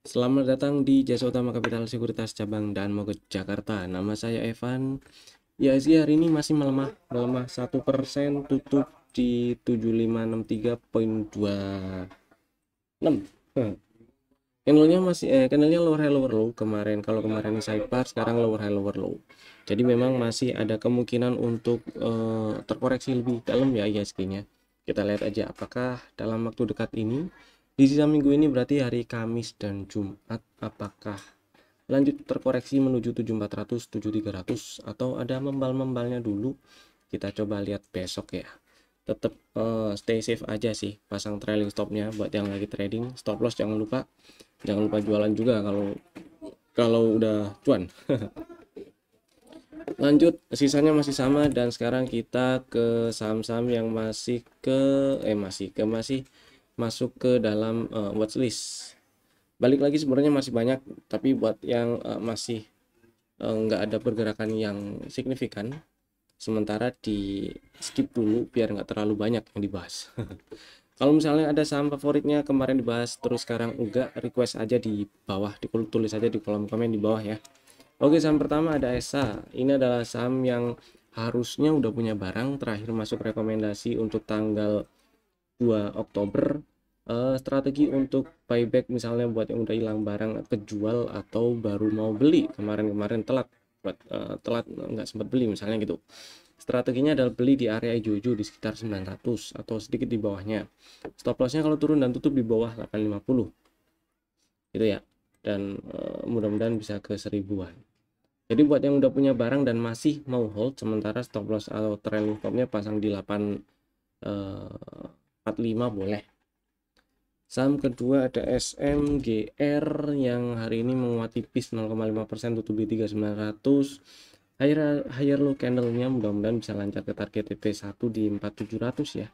Selamat datang di Jasa Utama Kapital Sekuritas Cabang Dan Mogot Jakarta. Nama saya Evan. IHSG hari ini masih melemah 1%, tutup di 7563,26. Candlenya lower high lower low kemarin. Kalau kemarin sidebar, sekarang lower high lower low. Jadi memang masih ada kemungkinan untuk terkoreksi lebih dalam ya IHSG-nya. Kita lihat aja apakah dalam waktu dekat ini di sisa minggu ini, berarti hari Kamis dan Jumat, apakah lanjut terkoreksi menuju 7400, 7300, atau ada membal-membalnya dulu. Kita coba lihat besok ya. Tetap stay safe aja sih, pasang trailing stopnya buat yang lagi trading. Stop loss jangan lupa jualan juga kalau udah cuan. Lanjut, sisanya masih sama, dan sekarang kita ke saham-saham yang masih masuk ke dalam watchlist. Balik lagi, sebenarnya masih banyak, tapi buat yang masih nggak ada pergerakan yang signifikan, sementara di skip dulu biar nggak terlalu banyak yang dibahas. Kalau misalnya ada saham favoritnya kemarin dibahas terus sekarang enggak, request aja di bawah, tulis aja di kolom komen di bawah ya. Oke, saham pertama ada ESA. Ini adalah saham yang harusnya udah punya barang, terakhir masuk rekomendasi untuk tanggal 2 Oktober. Strategi untuk buyback misalnya buat yang udah hilang barang, kejual, atau baru mau beli kemarin telat nggak sempat beli misalnya gitu. Strateginya adalah beli di area hijau-hijau di sekitar 900 atau sedikit di bawahnya. Stop lossnya kalau turun dan tutup di bawah 850 gitu ya, dan mudah-mudahan bisa ke 1000-an. Jadi buat yang udah punya barang dan masih mau hold, sementara stop loss atau trailing stopnya pasang di 845 boleh. Saham kedua ada SMGR yang hari ini menguat tipis 0,5%, tutup di 3900. Higher low candle-nya mudah-mudahan bisa lancar ke target TP1 di 4700 ya.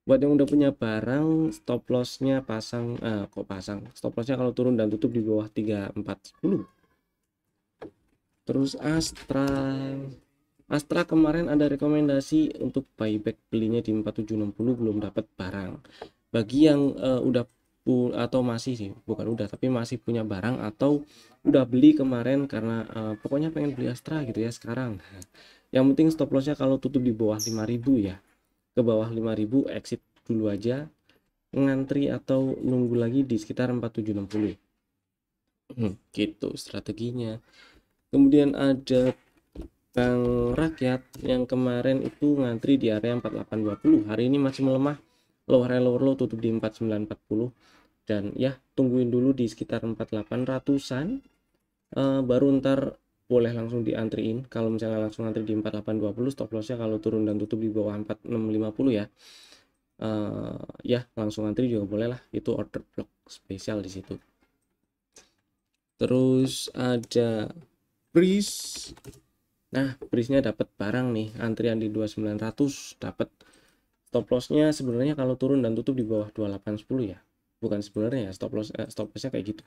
Buat yang udah punya barang, stop loss-nya stop loss-nya kalau turun dan tutup di bawah 3410. Terus Astra kemarin ada rekomendasi untuk buyback, belinya di 4760, belum dapat barang. Bagi yang udah atau masih sih, bukan udah tapi masih punya barang atau udah beli kemarin karena pokoknya pengen beli Astra gitu ya sekarang. Yang penting stop lossnya kalau tutup di bawah 5000 ya. Ke bawah 5000 exit dulu aja, ngantri atau nunggu lagi di sekitar 4760. Gitu strateginya. Kemudian ada Bank Rakyat yang kemarin itu ngantri di area 4820. Hari ini masih melemah, lower high lower low, tutup di 4940, dan ya tungguin dulu di sekitar 4800-an. Baru ntar boleh langsung diantriin. Kalau misalnya langsung antri di 4820, stop lossnya kalau turun dan tutup di bawah 4650 ya. Ya langsung antri juga boleh lah, itu order block spesial di situ. Terus ada Breeze. Nah, Breeze-nya dapat barang nih, antrian di 2900, dapat. Stop loss-nya sebenarnya kalau turun dan tutup di bawah 2810 ya. Bukan sebenarnya ya, stop loss-nya kayak gitu.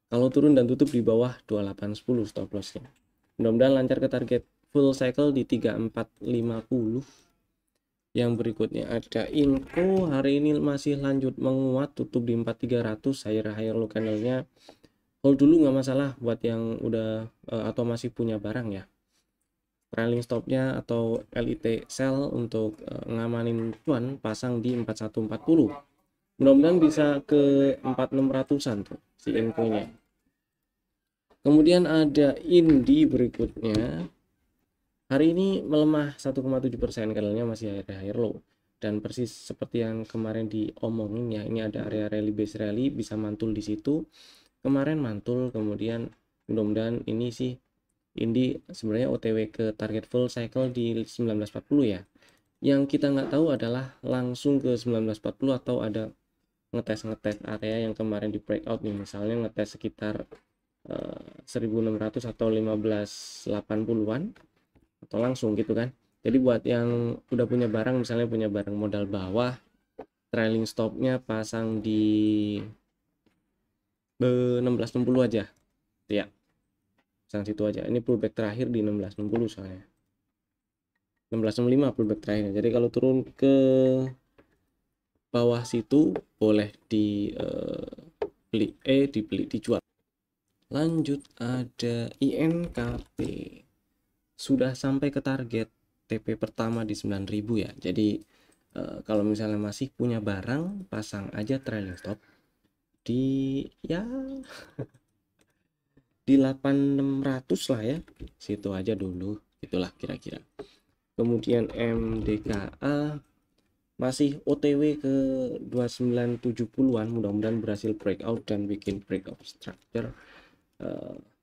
Kalau turun dan tutup di bawah 2810 stop loss-nya. Mudah-mudahan lancar ke target full cycle di 3450. Yang berikutnya ada Inco, hari ini masih lanjut menguat, tutup di 4300, higher low candle-nya. Hold dulu nggak masalah buat yang udah atau masih punya barang ya. Trailing stopnya atau LIT sell untuk ngamanin cuan pasang di 4140. Mudah-mudahan bisa ke 4600-an tuh si infonya. Kemudian ada Indi berikutnya. Hari ini melemah 1,7%, candlenya masih higher low. Dan persis seperti yang kemarin diomongin ya, ini ada area rally base rally, bisa mantul di situ. Kemarin mantul, kemudian mudah-mudahan ini sih Indi sebenarnya OTW ke target full cycle di 1940 ya. Yang kita nggak tahu adalah langsung ke 1940 atau ada ngetes area yang kemarin di breakout nih, misalnya ngetes sekitar 1600 atau 1580-an atau langsung gitu kan. Jadi buat yang udah punya barang, misalnya punya barang modal bawah, trailing stopnya pasang di 1660 aja ya, pasang situ aja. Ini pullback terakhir di 1660 soalnya, 1665 pullback terakhir. Jadi kalau turun ke bawah situ boleh di dijual. Lanjut ada INKP, sudah sampai ke target TP pertama di 9.000 ya. Jadi kalau misalnya masih punya barang, pasang aja trailing stop di ya di 8.600 lah ya, situ aja dulu, itulah kira-kira. Kemudian MDKA masih OTW ke 2970-an, mudah-mudahan berhasil breakout dan bikin breakout structure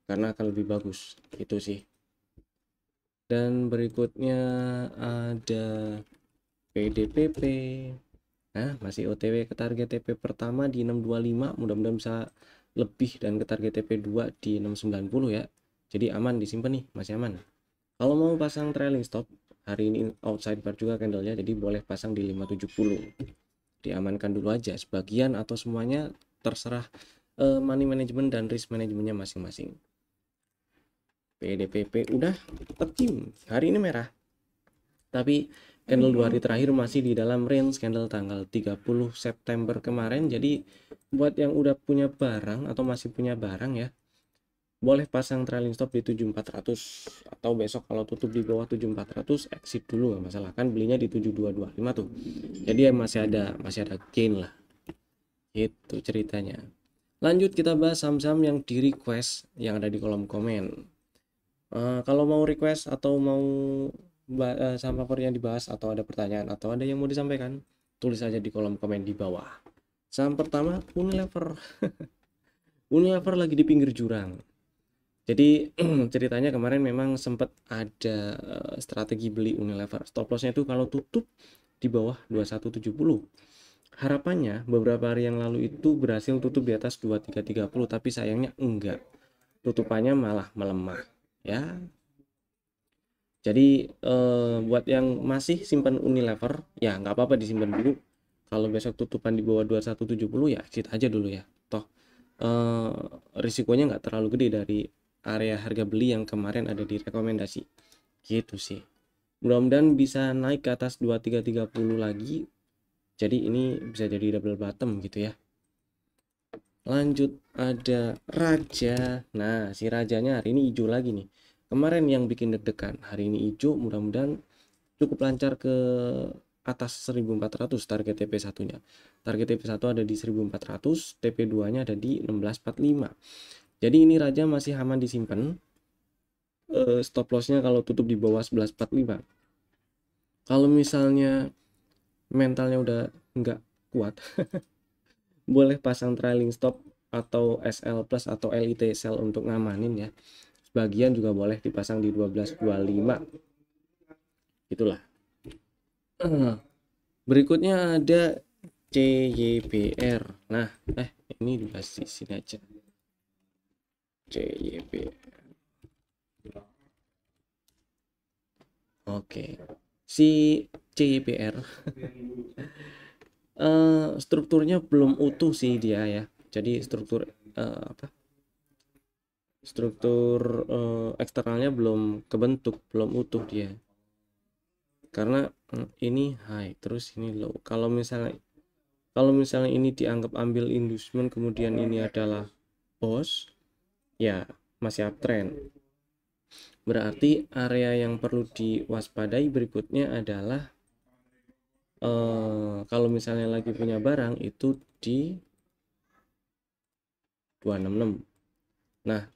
karena akan lebih bagus itu sih. Dan berikutnya ada PDPP, nah masih OTW ke target TP pertama di 625, mudah-mudahan bisa lebih dan ke target TP 2 di 690 ya. Jadi aman disimpan nih, masih aman. Kalau mau pasang trailing stop, hari ini outside bar juga candlenya, jadi boleh pasang di 570. Diamankan dulu aja, sebagian atau semuanya terserah money management dan risk manajemennya masing-masing. PDPP udah tercium, hari ini merah. Tapi candle 2 hari terakhir masih di dalam range candle tanggal 30 September kemarin. Jadi buat yang udah punya barang atau masih punya barang ya, boleh pasang trailing stop di 7400, atau besok kalau tutup di bawah 7400 exit dulu, nggak masalah, kan belinya di 7225 tuh. Jadi ya masih ada gain lah. Itu ceritanya. Lanjut kita bahas saham-saham yang di request yang ada di kolom komen. Kalau mau request atau mau saham favorit yang dibahas, atau ada pertanyaan atau ada yang mau disampaikan, tulis aja di kolom komen di bawah. Saham pertama Unilever. Unilever lagi di pinggir jurang. Jadi ceritanya kemarin memang sempat ada strategi beli Unilever. Stop lossnya itu kalau tutup di bawah 2170. Harapannya beberapa hari yang lalu itu berhasil tutup di atas 2330, tapi sayangnya enggak. Tutupannya malah melemah ya. Jadi buat yang masih simpan Unilever ya nggak apa-apa, disimpan dulu. Kalau besok tutupan di bawah 2170 ya exit aja dulu ya. Toh risikonya nggak terlalu gede dari area harga beli yang kemarin ada di rekomendasi gitu sih. Mudah-mudahan bisa naik ke atas 2330 lagi, jadi ini bisa jadi double bottom gitu ya. Lanjut ada Raja. Nah si Rajanya hari ini hijau lagi nih, kemarin yang bikin deg-degan, hari ini hijau, mudah-mudahan cukup lancar ke atas 1400 target TP 1 nya. Target TP 1 ada di 1400, TP 2 nya ada di 1645. Jadi ini Raja masih aman disimpan. Stop lossnya kalau tutup di bawah 1145. Kalau misalnya mentalnya udah nggak kuat, boleh pasang trailing stop atau SL plus atau LIT sell untuk ngamanin ya. Sebagian juga boleh dipasang di 1225. Itulah. Berikutnya ada CYBR. Nah, ini dibahas di sini aja. CYBR. Oke. Si CYBR strukturnya belum utuh sih dia ya. Jadi struktur eksternalnya belum kebentuk, belum utuh dia. Karena ini high, terus ini low. Kalau misalnya ini dianggap ambil inducement, kemudian ini adalah boss, ya masih uptrend. Berarti area yang perlu diwaspadai berikutnya adalah kalau misalnya lagi punya barang itu di 266. Nah,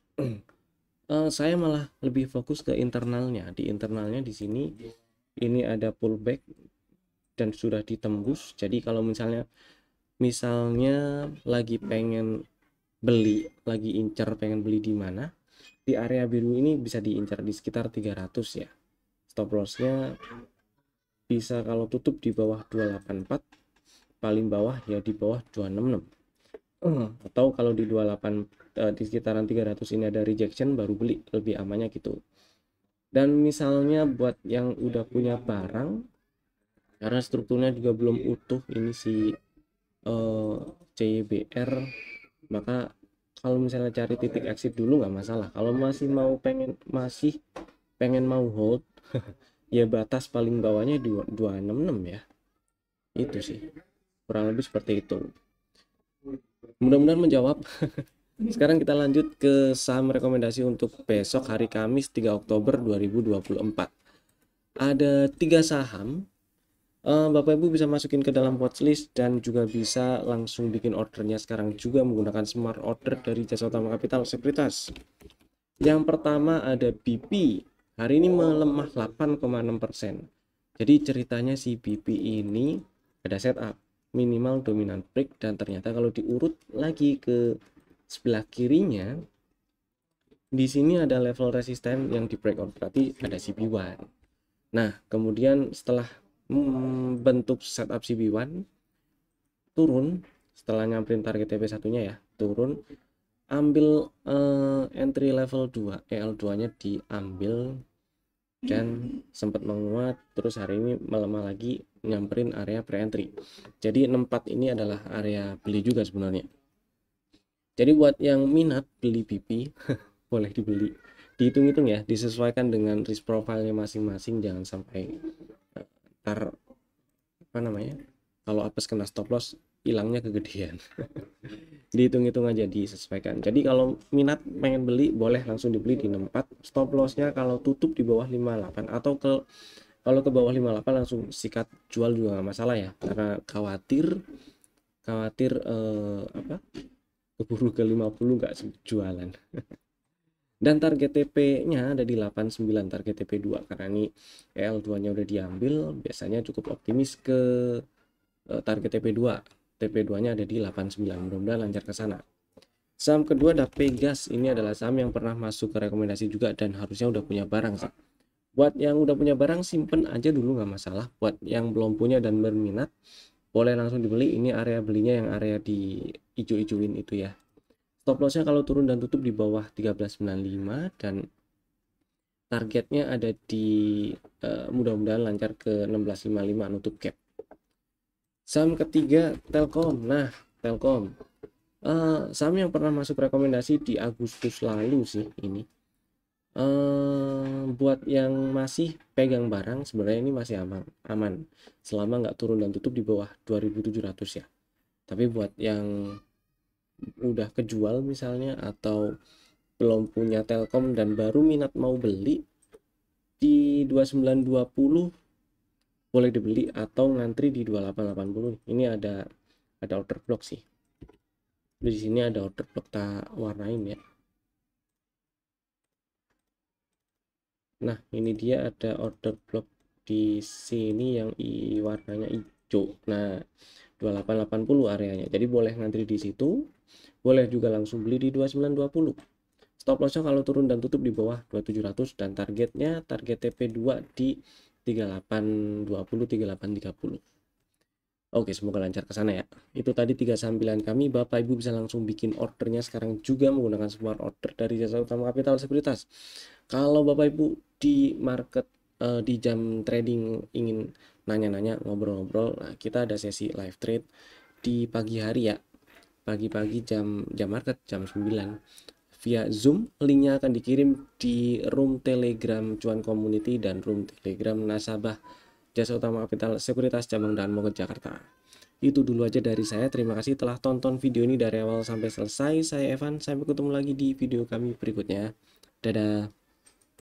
saya malah lebih fokus ke internalnya. Di internalnya di sini ini ada pullback dan sudah ditembus. Jadi kalau misalnya lagi pengen beli, lagi incar pengen beli di mana, di area biru ini bisa diincar di sekitar 300 ya. Stop lossnya bisa kalau tutup di bawah 284, paling bawah ya di bawah 266. Atau kalau di 28 di sekitaran 300 ini ada rejection, baru beli, lebih amannya gitu. Dan misalnya buat yang udah punya barang, karena strukturnya juga belum utuh ini si CYBR, maka kalau misalnya cari titik exit dulu nggak masalah. Kalau masih pengen mau hold ya batas paling bawahnya 266 ya. Itu sih kurang lebih seperti itu. Mudah-mudahan menjawab. Sekarang kita lanjut ke saham rekomendasi untuk besok hari Kamis 3 Oktober 2024. Ada 3 saham. Bapak Ibu bisa masukin ke dalam watchlist dan juga bisa langsung bikin ordernya sekarang juga menggunakan smart order dari Jasa Utama Capital Sekuritas. Yang pertama ada BP. Hari ini melemah 8,6%. Jadi ceritanya si BP ini ada setup minimal dominant break, dan ternyata kalau diurut lagi ke sebelah kirinya di sini ada level resisten yang di breakout, berarti ada CB1. Nah, kemudian setelah bentuk setup CB1 turun, setelah nyamperin target TP satunya ya, turun, ambil entry level 2, EL2 nya diambil dan sempat menguat, terus hari ini melemah lagi nyamperin area pre-entry. Jadi 64 ini adalah area beli juga sebenarnya. Jadi buat yang minat beli BP boleh dibeli, dihitung-hitung ya, disesuaikan dengan risk profile-nya masing-masing, jangan sampai ntar apa namanya, kalau apes kena stop loss hilangnya kegedean. Dihitung-hitung aja, disesuaikan. Jadi kalau minat pengen beli boleh langsung dibeli di 64, stop lossnya kalau tutup di bawah 58, atau kalau ke bawah 58 langsung sikat jual juga nggak masalah ya, karena khawatir apa, keburu ke 50 nggak jualan. Dan target TP-nya ada di 89, target TP 2, karena ini EL2 nya udah diambil, biasanya cukup optimis ke target TP 2. TP 2 nya ada di 89, mudah-mudahan lancar ke sana. Saham kedua ada Pegas. Ini adalah saham yang pernah masuk ke rekomendasi juga dan harusnya udah punya barang sih. Buat yang udah punya barang simpen aja dulu nggak masalah. Buat yang belum punya dan berminat boleh langsung dibeli. Ini area belinya yang area di ijo-ijoin itu ya. Stop lossnya kalau turun dan tutup di bawah 1395, dan targetnya ada di mudah-mudahan lancar ke 1655 nutup gap. Saham ketiga Telkom. Nah, Telkom saham yang pernah masuk rekomendasi di Agustus lalu sih ini. Buat yang masih pegang barang sebenarnya ini masih aman selama nggak turun dan tutup di bawah 2700 ya. Tapi buat yang udah kejual misalnya, atau belum punya Telkom dan baru minat mau beli di 2920 boleh dibeli, atau ngantri di 2880. Ini ada order block sih. Di sini ada order block, tak warnain ya. Nah, ini dia ada order block di sini yang warnanya hijau. Nah, 2880 areanya. Jadi boleh ngantri di situ. Boleh juga langsung beli di 2920. Stop lossnya kalau turun dan tutup di bawah 2700, dan targetnya target TP2 di 3820 3830. Oke, semoga lancar ke sana ya. Itu tadi 3 saham pilihan kami. Bapak Ibu bisa langsung bikin ordernya sekarang juga menggunakan smart order dari Jasa Utama Capital Sekuritas. Kalau Bapak Ibu di market di jam trading ingin nanya-nanya, ngobrol-ngobrol, nah kita ada sesi live trade di pagi hari ya. Pagi-pagi jam market jam 9 via Zoom. Linknya akan dikirim di room Telegram Cuan Community dan room Telegram nasabah Jasa Utama Capital Sekuritas cabang Daan Mogot Jakarta. Itu dulu aja dari saya. Terima kasih telah tonton video ini dari awal sampai selesai. Saya Evan, sampai ketemu lagi di video kami berikutnya. Dadah.